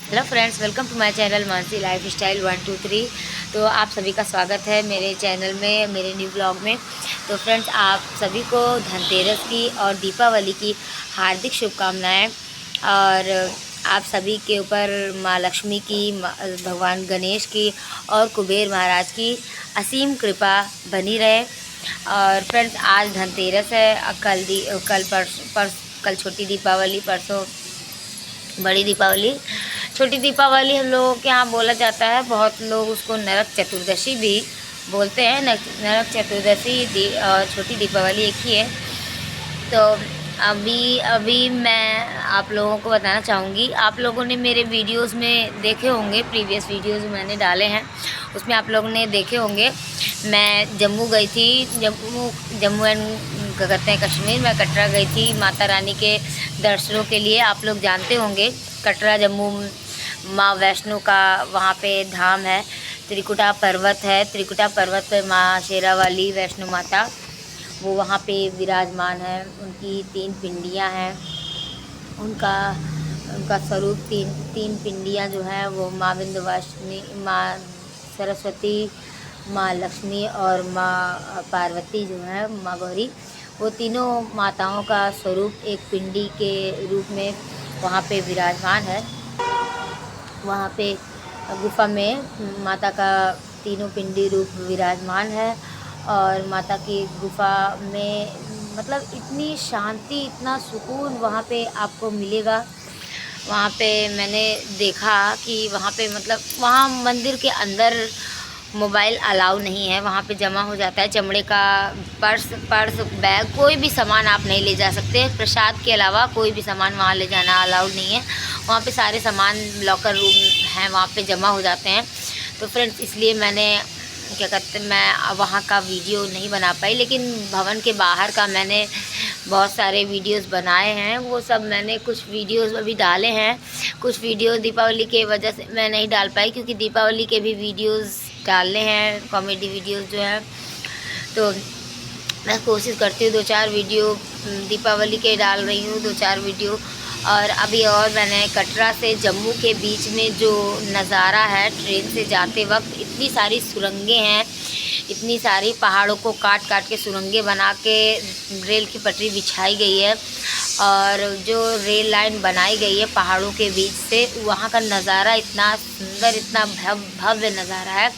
Hello friends, welcome to my channel Mansi lifestyle 123। तो आप सभी का स्वागत है मेरे चैनल में, मेरे न्यू ब्लॉग में। तो फ्रेंड्स, आप सभी को धनतेरस की और दीपावली की हार्दिक शुभकामनाएं। और आप सभी के ऊपर माँ लक्ष्मी की, भगवान गणेश की और कुबेर महाराज की असीम कृपा बनी रहे। और फ्रेंड्स, आज धनतेरस है। कल छोटी दीपावली, परसों बड़ी दीपावली। छोटी दीपावली हम लोगों के यहाँ बोला जाता है, बहुत लोग उसको नरक चतुर्दशी भी बोलते हैं। नरक चतुर्दशी और छोटी दीपावली एक ही है। तो अभी अभी मैं आप लोगों को बताना चाहूँगी, आप लोगों ने मेरे वीडियोस में देखे होंगे, प्रीवियस वीडियोस मैंने डाले हैं, उसमें आप लोगों ने देखे होंगे। मैं जम्मू गई थी, जम्मू एंड क्या कहते हैं कश्मीर। मैं कटरा गई थी माता रानी के दर्शनों के लिए। आप लोग जानते होंगे कटरा जम्मू माँ वैष्णो का वहाँ पे धाम है। त्रिकुटा पर्वत है, त्रिकुटा पर्वत पे माँ शेरावाली वैष्णो माता वो वहाँ पे विराजमान है। उनकी 3 पिंडियाँ हैं। उनका उनका स्वरूप तीन पिंडियाँ जो हैं वो माँ विंध्यवासिनी, माँ सरस्वती, माँ लक्ष्मी और माँ पार्वती जो है, माँ गौरी, वो तीनों माताओं का स्वरूप एक पिंडी के रूप में वहाँ पे विराजमान है। वहाँ पे गुफा में माता का तीनों पिंडी रूप विराजमान है। और माता की गुफा में मतलब इतनी शांति, इतना सुकून वहाँ पे आपको मिलेगा। वहाँ पे मैंने देखा कि वहाँ पे मतलब वहाँ मंदिर के अंदर मोबाइल अलाउ नहीं है। वहाँ पे जमा हो जाता है चमड़े का पर्स बैग, कोई भी सामान आप नहीं ले जा सकते। प्रसाद के अलावा कोई भी सामान वहाँ ले जाना अलाउड नहीं है। वहाँ पे सारे सामान लॉकर रूम हैं, वहाँ पे जमा हो जाते हैं। तो फ्रेंड्स, इसलिए मैंने क्या कहते हैं, मैं वहाँ का वीडियो नहीं बना पाई, लेकिन भवन के बाहर का मैंने बहुत सारे वीडियोस बनाए हैं। वो सब मैंने कुछ वीडियोस अभी डाले हैं। कुछ वीडियो दीपावली के वजह से मैं नहीं डाल पाई, क्योंकि दीपावली के भी वीडियोस डालने हैं, कॉमेडी वीडियोस जो हैं। तो मैं कोशिश करती हूँ 2-4 वीडियो दीपावली के डाल रही हूँ, 2-4 वीडियो। और अभी और मैंने कटरा से जम्मू के बीच में जो नज़ारा है ट्रेन से जाते वक्त, इतनी सारी सुरंगें हैं, इतनी सारी पहाड़ों को काट काट के सुरंगें बना के रेल की पटरी बिछाई गई है। और जो रेल लाइन बनाई गई है पहाड़ों के बीच से, वहाँ का नज़ारा इतना सुंदर, इतना भव्य नज़ारा है।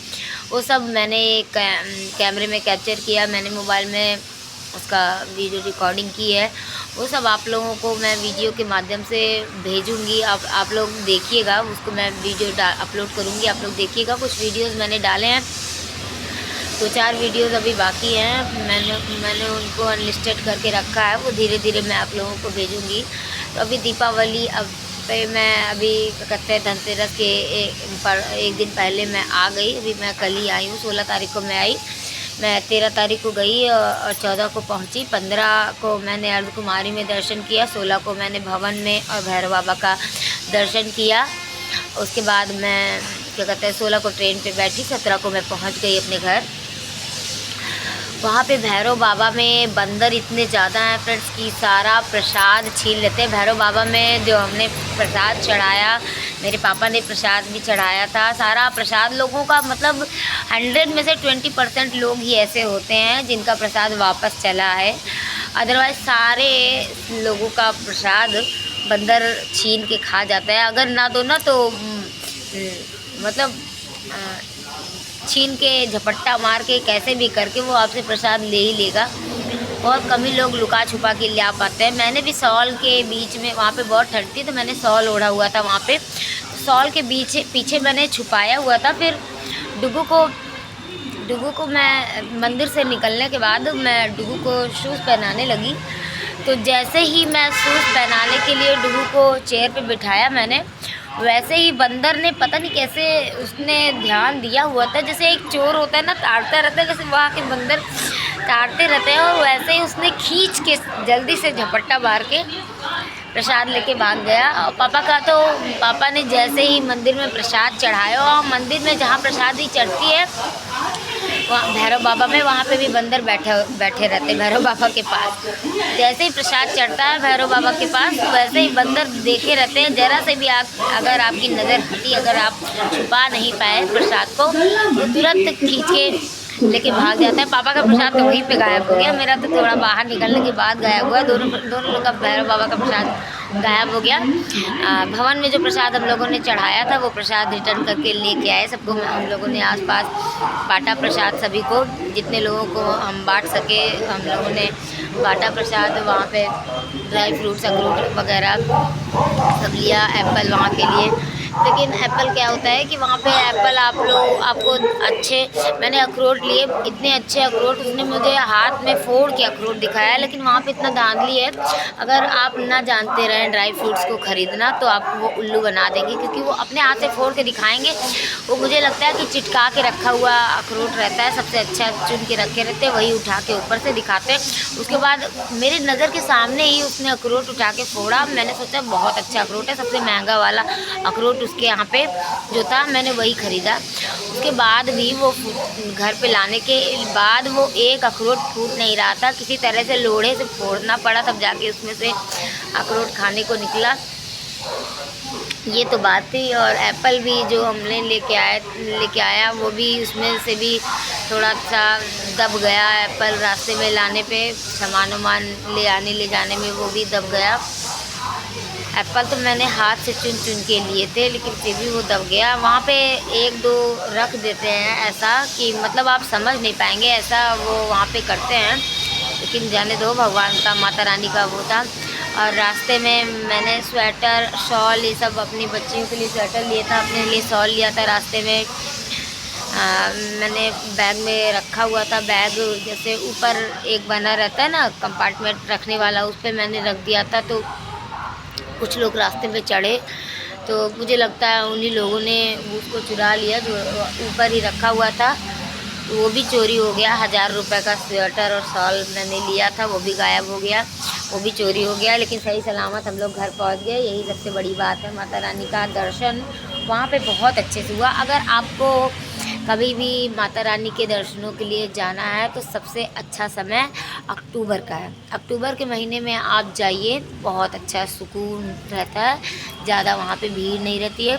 वो सब मैंने कैमरे में कैप्चर किया, मैंने मोबाइल में उसका वीडियो रिकॉर्डिंग की है। वो सब आप लोगों को मैं वीडियो के माध्यम से भेजूँगी। आप लोग देखिएगा, उसको मैं वीडियो अपलोड करूँगी, आप लोग देखिएगा। कुछ वीडियोस मैंने डाले हैं, 2-4 वीडियोस अभी बाकी हैं। मैंने उनको अनलिस्टेड करके रखा है, वो धीरे धीरे मैं आप लोगों को भेजूँगी। तो अभी दीपावली पे मैं अभी क्या कहते हैं धनतेरस के एक दिन पहले मैं आ गई। अभी मैं कल ही आई हूँ, 16 तारीख को मैं आई। मैं 13 तारीख को गई और 14 को पहुंची। 15 को मैंने अर्धकुमारी में दर्शन किया, 16 को मैंने भवन में और भैरव बाबा का दर्शन किया। उसके बाद मैं क्या कहते हैं 16 को ट्रेन पे बैठी, 17 को मैं पहुंच गई अपने घर। वहाँ पे भैरव बाबा में बंदर इतने ज़्यादा हैं फ्रेंड्स कि सारा प्रसाद छीन लेते हैं। भैरव बाबा में जो हमने प्रसाद चढ़ाया, मेरे पापा ने प्रसाद भी चढ़ाया था, सारा प्रसाद लोगों का मतलब 100 में से 20% लोग ही ऐसे होते हैं जिनका प्रसाद वापस चला है। अदरवाइज़ सारे लोगों का प्रसाद बंदर छीन के खा जाता है। अगर ना दो ना तो मतलब छीन के झपट्टा मार के कैसे भी करके वो आपसे प्रसाद ले ही लेगा। बहुत कम ही लोग लुका छुपा के ले आ पाते हैं। मैंने भी शॉल के बीच में, वहाँ पे बहुत ठंड थी तो मैंने शॉल ओढ़ा हुआ था वहाँ पे, शॉल के पीछे मैंने छुपाया हुआ था। फिर डुगू को मैं मंदिर से निकलने के बाद मैं डुगू को शूज़ पहनाने लगी। तो जैसे ही मैं शूज़ पहनाने के लिए डुगू को चेयर पे बिठाया मैंने, वैसे ही बंदर ने पता नहीं कैसे उसने ध्यान दिया हुआ था, जैसे एक चोर होता है ना, ताड़ता रहता है, जैसे वहाँ के बंदर ताड़ते रहते हैं, और वैसे ही उसने खींच के जल्दी से झपट्टा मार के प्रसाद लेके भाग गया। और पापा ने जैसे ही मंदिर में प्रसाद चढ़ाया, और मंदिर में जहाँ प्रसाद ही चढ़ती है वहाँ भैरव बाबा में, वहाँ पे भी बंदर बैठे रहते भैरव बाबा के पास। जैसे ही प्रसाद चढ़ता है भैरव बाबा के पास, वैसे ही बंदर देखे रहते हैं। ज़रा से भी अगर आपकी नज़र हटी, अगर आप छुपा नहीं पाए प्रसाद को, तो तुरंत खींच के लेके भाग जाता है। पापा का प्रसाद तो वहीं पे गायब हो गया, मेरा तो थोड़ा बाहर निकलने के बाद गायब हुआ। दोनों लोग का भैरव बाबा का प्रसाद गायब हो गया। भवन में जो प्रसाद हम लोगों ने चढ़ाया था, वो प्रसाद रिटर्न करके लेके आए सबको। हम लोगों ने आसपास बांटा प्रसाद सभी को, जितने लोगों को हम बांट सके हम लोगों ने बांटा प्रसाद। वहाँ पे ड्राई फ्रूट्स, अखरोट वगैरह सब लिया, एप्पल वहाँ के लिए। लेकिन एप्पल क्या होता है कि वहाँ पे एप्पल आपको अच्छे, मैंने अखरोट लिए, इतने अच्छे अखरोट, उसने मुझे हाथ में फोड़ के अखरोट दिखाया, लेकिन वहाँ पे इतना धांधली है। अगर आप ना जानते रहें ड्राई फ्रूट्स को ख़रीदना, तो आपको वो उल्लू बना देंगे, क्योंकि वो अपने हाथ से फोड़ के दिखाएंगे। वो मुझे लगता है कि चिटका के रखा हुआ अखरोट रहता है, सबसे अच्छा चुन के रखे रहते हैं, वही उठा के ऊपर से दिखाते हैं। उसके बाद मेरी नज़र के सामने ही उसने अखरोट उठा के फोड़ा। मैंने सोचा बहुत अच्छा अखरोट है, सबसे महंगा वाला अखरोट उसके यहाँ पे जो था, मैंने वही ख़रीदा। उसके बाद भी वो घर पे लाने के बाद वो एक अखरोट फूट नहीं रहा था, किसी तरह से लोढ़े से फोड़ना पड़ा, तब जाके उसमें से अखरोट खाने को निकला। ये तो बात थी। और एप्पल भी जो हमने लेके आया, वो भी उसमें से भी थोड़ा सा दब गया। एप्पल रास्ते में लाने पे, सामान ले जाने में वो भी दब गया। एप्पल तो मैंने हाथ से चुन के लिए थे, लेकिन फिर भी वो दब गया। वहाँ पे एक दो रख देते हैं ऐसा कि मतलब आप समझ नहीं पाएंगे, ऐसा वो वहाँ पे करते हैं। लेकिन जाने दो, भगवान का, माता रानी का वो था। और रास्ते में मैंने स्वेटर, शॉल, ये सब अपनी बच्चियों के लिए स्वेटर लिया था, अपने लिए शॉल लिया था। रास्ते में मैंने बैग में रखा हुआ था। बैग जैसे ऊपर एक बना रहता है ना कंपार्टमेंट रखने वाला, उस पर मैंने रख दिया था। तो कुछ लोग रास्ते में चढ़े, तो मुझे लगता है उन्हीं लोगों ने उसको चुरा लिया जो ऊपर ही रखा हुआ था। वो भी चोरी हो गया। 1000 रुपये का स्वेटर और शॉल मैंने लिया था, वो भी गायब हो गया, वो भी चोरी हो गया। लेकिन सही सलामत हम लोग घर पहुंच गए, यही सबसे बड़ी बात है। माता रानी का दर्शन वहाँ पे बहुत अच्छे से हुआ। अगर आपको कभी भी माता रानी के दर्शनों के लिए जाना है, तो सबसे अच्छा समय अक्टूबर का है। अक्टूबर के महीने में आप जाइए, बहुत अच्छा सुकून रहता है, ज़्यादा वहाँ पे भीड़ नहीं रहती है।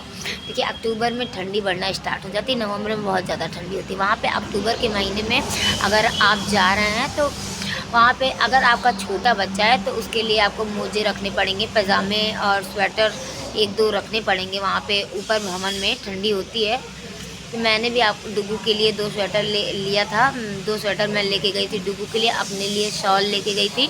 देखिए अक्टूबर में ठंडी बढ़ना स्टार्ट हो जाती है, नवंबर में बहुत ज़्यादा ठंडी होती है। वहाँ पे अक्टूबर के महीने में अगर आप जा रहे हैं, तो वहाँ पे अगर आपका छोटा बच्चा है, तो उसके लिए आपको मोजे रखने पड़ेंगे, पैजामे और स्वेटर 1-2 रखने पड़ेंगे। वहाँ पे ऊपर भवन में ठंडी होती है। तो मैंने भी आप डुगू के लिए 2 स्वेटर लिया था। 2 स्वेटर मैं लेके गई थी डुगू के लिए। अपने लिए शॉल लेके गई थी,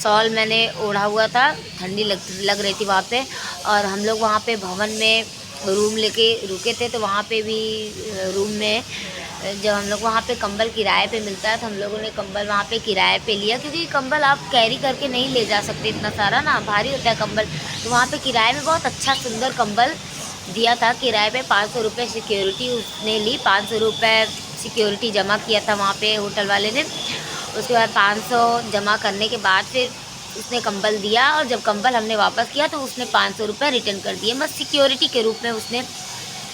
शॉल मैंने ओढ़ा हुआ था, ठंडी लग रही थी वहाँ पे। और हम लोग वहाँ पे भवन में रूम लेके रुके थे, तो वहाँ पे भी रूम में जब हम लोग वहाँ पे कंबल किराए पे मिलता है, तो हम लोगों ने कंबल वहाँ पे किराए पे लिया, क्योंकि कंबल आप कैरी करके नहीं ले जा सकते इतना सारा ना, भारी होता है कंबल। तो वहाँ पे किराए में बहुत अच्छा सुंदर कंबल दिया था किराए पे। 500 रुपये सिक्योरिटी उसने ली, 500 रुपये सिक्योरिटी जमा किया था वहाँ पे होटल वाले ने। उसके बाद 500 जमा करने के बाद फिर उसने कंबल दिया, और जब कंबल हमने वापस किया तो उसने 500 रुपये रिटर्न कर दिए। बस सिक्योरिटी के रूप में उसने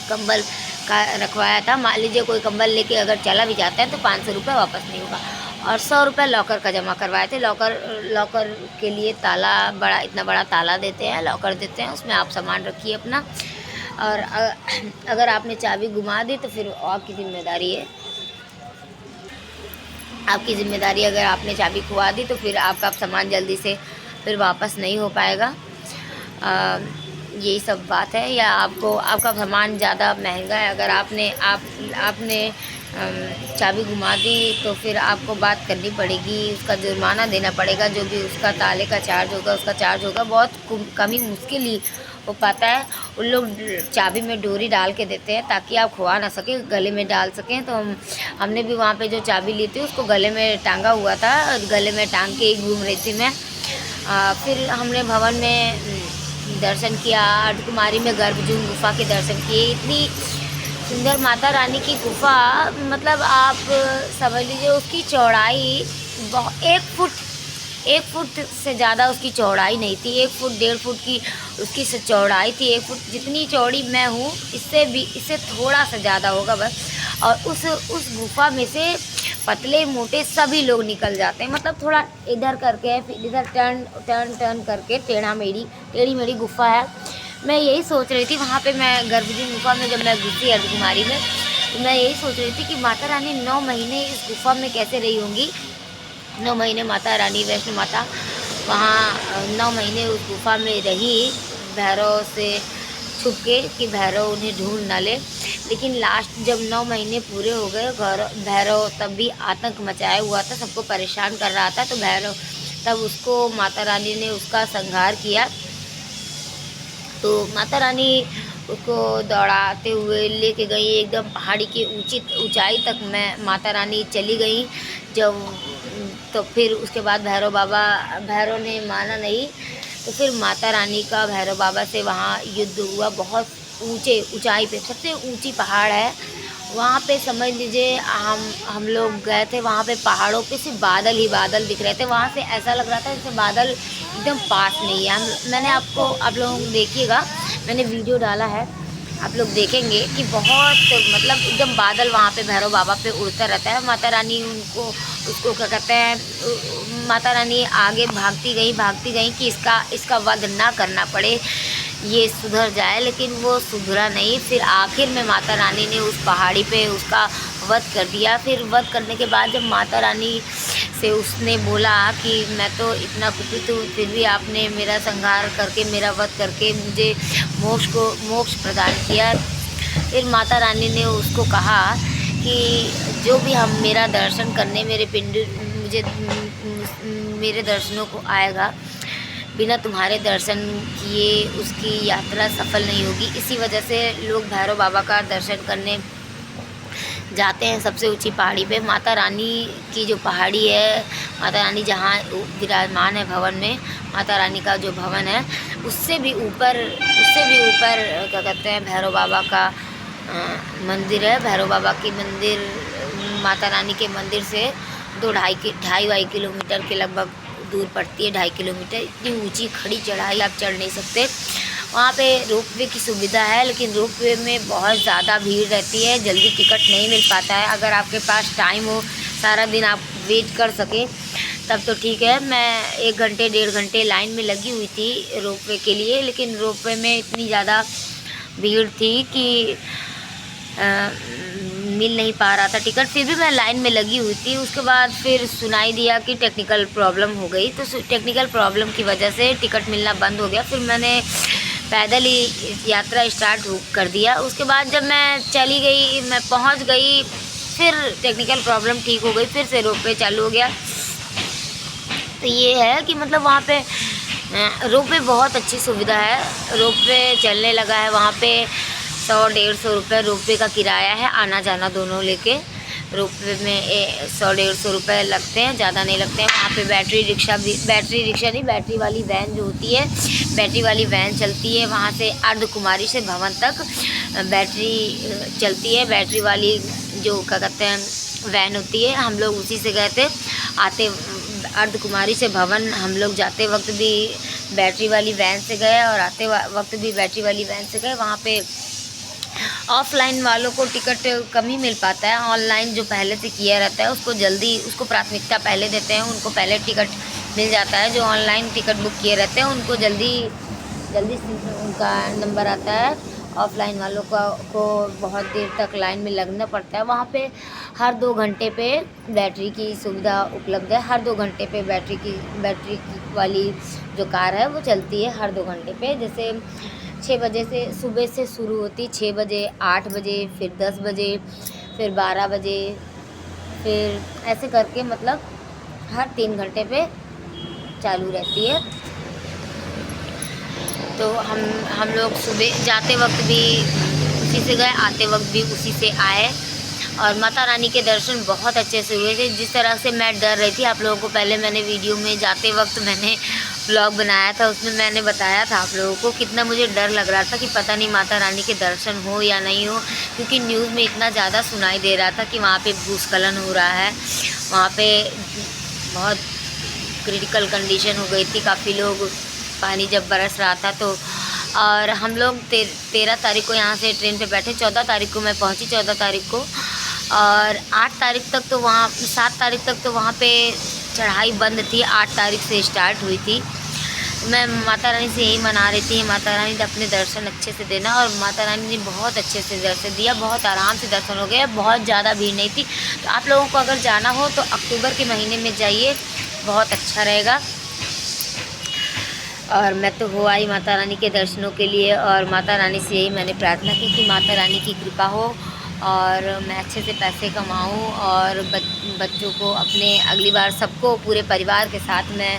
कंबल का रखवाया था। मान लीजिए कोई कंबल लेके अगर चला भी जाता है तो 500 रुपये वापस नहीं होगा। और 100 रुपये लॉकर का जमा करवाए थे। लॉकर के लिए ताला, इतना बड़ा ताला देते हैं, लॉकर देते हैं, उसमें आप सामान रखिए अपना। और अगर आपने चाबी घुमा दी तो फिर आपकी जिम्मेदारी है, आपकी ज़िम्मेदारी। अगर आपने चाबी खुआ दी तो फिर आपका सामान जल्दी से फिर वापस नहीं हो पाएगा। यही सब बात है। या आपका सामान ज़्यादा महंगा है, अगर आपने चाबी घुमा दी तो फिर आपको बात करनी पड़ेगी, उसका जुर्माना देना पड़ेगा, जो भी उसका ताले का चार्ज होगा उसका चार्ज होगा। बहुत कम ही मुश्किल ही हो पाता है। उन लोग चाबी में डोरी डाल के देते हैं ताकि आप खुआ ना सके, गले में डाल सकें। तो हमने भी वहाँ पे जो चाबी ली थी उसको गले में टांगा हुआ था, गले में टांग के ही घूम रही थी मैं। फिर हमने भवन में दर्शन किया, अर्धकुमारी में गर्भजून गुफा के दर्शन किए। इतनी सुंदर माता रानी की गुफा, मतलब आप समझ लीजिए उसकी चौड़ाई 1 फुट से ज़्यादा उसकी चौड़ाई नहीं थी। 1 फुट 1.5 फुट की उसकी चौड़ाई थी। 1 फुट जितनी चौड़ी मैं हूँ, इससे थोड़ा सा ज़्यादा होगा बस। और उस गुफ़ा में से पतले मोटे सभी लोग निकल जाते हैं। मतलब थोड़ा इधर करके फिर इधर टर्न करके टेढ़ी मेढ़ी गुफ़ा है। मैं यही सोच रही थी वहाँ पे, मैं गर्भगिरी गुफ़ा में जब मैं घुसी अर्धकुमारी में, तो मैं यही सोच रही थी कि माता रानी 9 महीने इस गुफ़ा में कैसे रही होंगी। 9 महीने माता रानी वैष्णो माता वहाँ 9 महीने उस गुफ़ा में रही, भैरव से छुप के कि भैरव उन्हें ढूंढ ना ले। लेकिन लास्ट जब 9 महीने पूरे हो गए, भैरव तब भी आतंक मचाया हुआ था, सबको परेशान कर रहा था। तो भैरव तब उसको माता रानी ने उसका संहार किया। तो माता रानी उसको दौड़ाते हुए लेके गई एकदम पहाड़ी की ऊंचाई तक मैं माता रानी चली गई। जब तो फिर उसके बाद भैरव ने माना नहीं, तो फिर माता रानी का भैरव बाबा से वहाँ युद्ध हुआ। बहुत ऊंचाई पे, सबसे ऊंची पहाड़ है वहाँ पे, समझ लीजिए हम लोग गए थे वहाँ पे, पहाड़ों पे सिर्फ बादल ही बादल दिख रहे थे। वहाँ से ऐसा लग रहा था जैसे बादल एकदम पास में ही है। मैंने आप लोग देखिएगा, मैंने वीडियो डाला है, आप लोग देखेंगे कि बहुत मतलब एकदम बादल वहाँ पे भैरव बाबा पे उड़ता रहता है। माता रानी उसको क्या कहते हैं, माता रानी आगे भागती गई कि इसका वध ना करना पड़े, ये सुधर जाए। लेकिन वो सुधरा नहीं। फिर आखिर में माता रानी ने उस पहाड़ी पे उसका वध कर दिया। फिर वध करने के बाद जब माता रानी से उसने बोला कि मैं तो इतना कुपित हूँ, फिर भी आपने मेरा संहार करके, मेरा वध करके मुझे मोक्ष प्रदान किया। फिर माता रानी ने उसको कहा कि जो भी हम मेरा दर्शन करने मेरे दर्शनों को आएगा, बिना तुम्हारे दर्शन किए उसकी यात्रा सफल नहीं होगी। इसी वजह से लोग भैरव बाबा का दर्शन करने जाते हैं सबसे ऊंची पहाड़ी पे। माता रानी की जो पहाड़ी है, माता रानी जहाँ विराजमान है भवन में, माता रानी का जो भवन है उससे भी ऊपर क्या कहते हैं, भैरव बाबा का मंदिर है। भैरव बाबा की मंदिर माता रानी के मंदिर से 2-2.5 किलोमीटर के लगभग दूर पड़ती है, 2.5 किलोमीटर। इतनी ऊंची खड़ी चढ़ाई आप चढ़ नहीं सकते। वहाँ पे रोपवे की सुविधा है, लेकिन रोपवे में बहुत ज़्यादा भीड़ रहती है, जल्दी टिकट नहीं मिल पाता है। अगर आपके पास टाइम हो, सारा दिन आप वेट कर सकें, तब तो ठीक है। मैं 1 घंटे 1.5 घंटे लाइन में लगी हुई थी रोपवे के लिए, लेकिन रोपवे में इतनी ज़्यादा भीड़ थी कि मिल नहीं पा रहा था टिकट। फिर भी मैं लाइन में लगी हुई थी। उसके बाद फिर सुनाई दिया कि टेक्निकल प्रॉब्लम हो गई, तो टेक्निकल प्रॉब्लम की वजह से टिकट मिलना बंद हो गया। फिर मैंने पैदल ही यात्रा स्टार्ट कर दिया। उसके बाद जब मैं चली गई, मैं पहुंच गई, फिर टेक्निकल प्रॉब्लम ठीक हो गई, फिर से रोपवे चालू हो गया। तो ये है कि मतलब वहाँ पे रोपवे बहुत अच्छी सुविधा है। रोपवे चलने लगा है वहाँ पे। 100-150 रुपये रोपवे का किराया है, आना जाना दोनों लेके। रोपवे में 100-150 रुपये लगते हैं, ज़्यादा नहीं लगते हैं। वहाँ पे बैटरी रिक्शा नहीं, बैटरी वाली वैन जो होती है, बैटरी वाली वैन चलती है। वहाँ से अर्धकुमारी से भवन तक बैटरी चलती है। बैटरी वाली जो क्या कहते हैं वैन होती है, हम लोग उसी से गए थे। अर्धकुमारी से भवन हम लोग जाते वक्त भी बैटरी वाली वैन से गए और आते वक्त भी बैटरी वाली वैन से गए। वहाँ पे ऑफलाइन वालों को टिकट कम ही मिल पाता है। ऑनलाइन जो पहले से किया रहता है उसको प्राथमिकता पहले देते हैं, उनको पहले टिकट मिल जाता है। जो ऑनलाइन टिकट बुक किए रहते हैं उनको जल्दी उनका नंबर आता है। ऑफलाइन वालों को बहुत देर तक लाइन में लगना पड़ता है। वहाँ पे हर 2 घंटे पे बैटरी की सुविधा उपलब्ध है। हर 2 घंटे पे बैटरी वाली जो कार है वो चलती है हर 2 घंटे पे। जैसे 6 बजे से सुबह से शुरू होती, 6 बजे, 8 बजे, फिर 10 बजे, फिर 12 बजे, फिर ऐसे करके मतलब हर 3 घंटे पे चालू रहती है। तो हम लोग सुबह जाते वक्त भी उसी से गए, आते वक्त भी उसी से आए। और माता रानी के दर्शन बहुत अच्छे से हुए थे। जिस तरह से मैं डर रही थी, आप लोगों को पहले मैंने वीडियो में जाते वक्त मैंने व्लॉग बनाया था, उसमें मैंने बताया था आप लोगों को कितना मुझे डर लग रहा था कि पता नहीं माता रानी के दर्शन हो या नहीं हो। क्योंकि न्यूज़ में इतना ज़्यादा सुनाई दे रहा था कि वहाँ पे भूस्खलन हो रहा है, वहाँ पे बहुत क्रिटिकल कंडीशन हो गई थी। काफ़ी लोग, पानी जब बरस रहा था तो। और हम लोग 13 तारीख को यहाँ से ट्रेन पे बैठे, 14 तारीख को मैं पहुँची। 14 तारीख को और 8 तारीख तक तो वहाँ 7 तारीख तक तो वहाँ पे चढ़ाई बंद थी, 8 तारीख से स्टार्ट हुई थी। मैं माता रानी से यही मना रही थी, माता रानी ने अपने दर्शन अच्छे से देना, और माता रानी ने बहुत अच्छे से दर्शन दिया, बहुत आराम से दर्शन हो गया, बहुत ज़्यादा भीड़ नहीं थी। तो आप लोगों को अगर जाना हो तो अक्टूबर के महीने में जाइए, बहुत अच्छा रहेगा। और मैं तो हो आई माता रानी के दर्शनों के लिए, और माता रानी से यही मैंने प्रार्थना की कि माता रानी की कृपा हो और मैं अच्छे से पैसे कमाऊं, और बच्चों को अपने अगली बार सबको पूरे परिवार के साथ मैं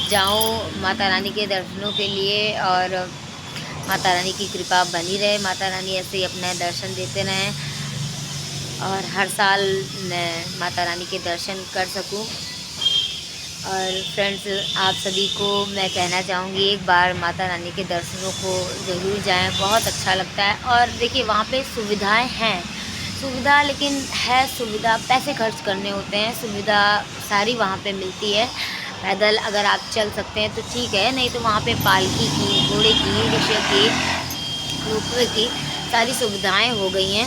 जाऊं माता रानी के दर्शनों के लिए, और माता रानी की कृपा बनी रहे, माता रानी ऐसे ही अपना दर्शन देते रहें और हर साल मैं माता रानी के दर्शन कर सकूं। और फ्रेंड्स, आप सभी को मैं कहना चाहूँगी, एक बार माता रानी के दर्शनों को ज़रूर जाएं, बहुत अच्छा लगता है। और देखिए वहाँ पे सुविधाएं हैं, सुविधा लेकिन है, सुविधा पैसे खर्च करने होते हैं, सुविधा सारी वहाँ पे मिलती है। पैदल अगर आप चल सकते हैं तो ठीक है, नहीं तो वहाँ पे पालकी की, घोड़े की, रिक्शे की, रोपवे की सारी सुविधाएं हो गई हैं,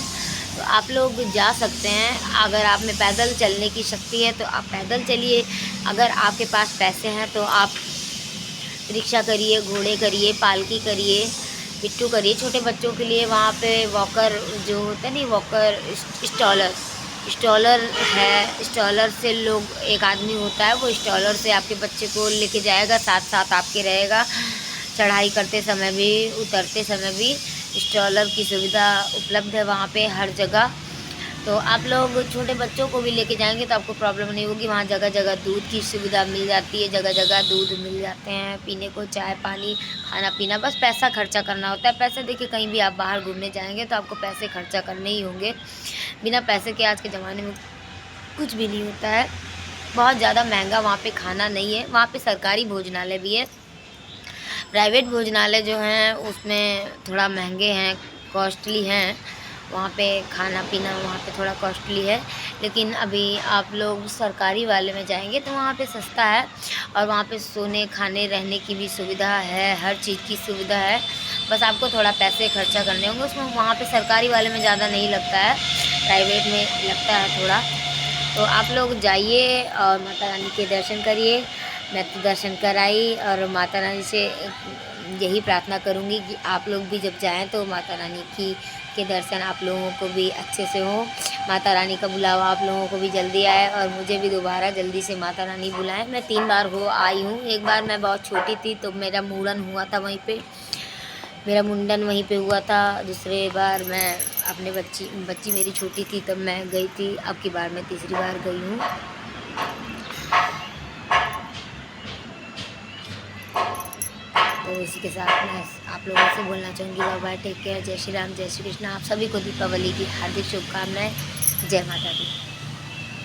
तो आप लोग जा सकते हैं। अगर आप में पैदल चलने की शक्ति है तो आप पैदल चलिए, अगर आपके पास पैसे हैं तो आप रिक्शा करिए, घोड़े करिए, पालकी करिए, पिट्ठू करिए। छोटे बच्चों के लिए वहाँ पे वॉकर जो होता है नहीं, वॉकर स्टॉलर है, स्टॉलर से लोग, एक आदमी होता है वो स्टॉलर से आपके बच्चे को लेके जाएगा, साथ साथ आपके रहेगा, चढ़ाई करते समय भी उतरते समय भी स्टॉलर की सुविधा उपलब्ध है वहाँ पे हर जगह। तो आप लोग छोटे बच्चों को भी लेके जाएंगे तो आपको प्रॉब्लम नहीं होगी। वहाँ जगह जगह दूध की सुविधा मिल जाती है, जगह जगह दूध मिल जाते हैं पीने को, चाय पानी खाना पीना, बस पैसा खर्चा करना होता है। पैसे देखिए कहीं भी आप बाहर घूमने जाएंगे तो आपको पैसे खर्चा करने ही होंगे, बिना पैसे के आज के ज़माने में कुछ भी नहीं होता है। बहुत ज़्यादा महंगा वहाँ पे खाना नहीं है, वहाँ पे सरकारी भोजनालय भी है, प्राइवेट भोजनालय जो हैं उसमें थोड़ा महंगे हैं, कॉस्टली हैं, वहाँ पे खाना पीना वहाँ पे थोड़ा कॉस्टली है। लेकिन अभी आप लोग सरकारी वाले में जाएंगे तो वहाँ पे सस्ता है, और वहाँ पे सोने खाने रहने की भी सुविधा है, हर चीज़ की सुविधा है, बस आपको थोड़ा पैसे खर्चा करने होंगे उसमें। वहाँ पे सरकारी वाले में ज़्यादा नहीं लगता है, प्राइवेट में लगता है थोड़ा। तो आप लोग जाइए और माता रानी के दर्शन करिए। मैं तो दर्शन कराई, और माता रानी से यही प्रार्थना करूँगी कि आप लोग भी जब जाएं तो माता रानी के दर्शन आप लोगों को भी अच्छे से हो, माता रानी का बुलावा आप लोगों को भी जल्दी आए, और मुझे भी दोबारा जल्दी से माता रानी बुलाएं। मैं 3 बार हो आई हूँ, एक बार मैं बहुत छोटी थी तो मेरा मुंडन हुआ था वहीं पे, मेरा मुंडन वहीं पे हुआ था। दूसरे बार मैं अपने बच्ची मेरी छोटी थी तब मैं गई थी, अब की बार मैं तीसरी बार गई हूँ। तो इसी के साथ मैं आप लोगों से बोलना चाहूँगी, बाय बाय, टेक केयर, जय श्री राम, जय श्री कृष्ण। आप सभी को दीपावली की हार्दिक शुभकामनाएं। जय माता दी।